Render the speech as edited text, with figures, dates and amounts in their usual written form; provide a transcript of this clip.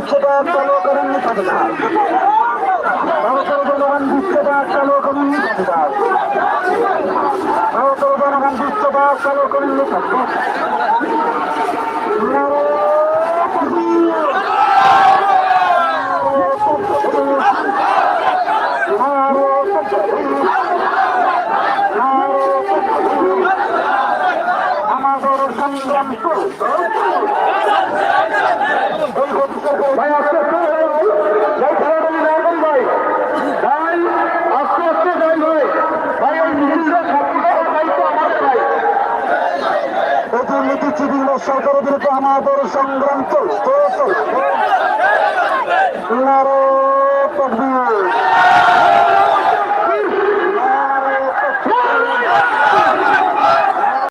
বিশ্বকাপ চালু করেন ভারতের জনগণ বিশ্বকাপ চালু করেন ভারতের জনগণ বিশ্বকাপ চালু করেন আমাদের সংগ্রাম ভাই আস্তে আস্তে ভাই খেলাধুলি না করি ভাই ভাই আস্তে আস্তে যাই ভাই ভাই ওই মিছিলটা সবগুলো দায়িত্ব আমাদের ভাই এই দুর্নীতি চিবিল সরকারের বিরুদ্ধে আমাদের সংগ্রাম চলছে নারে তকবীর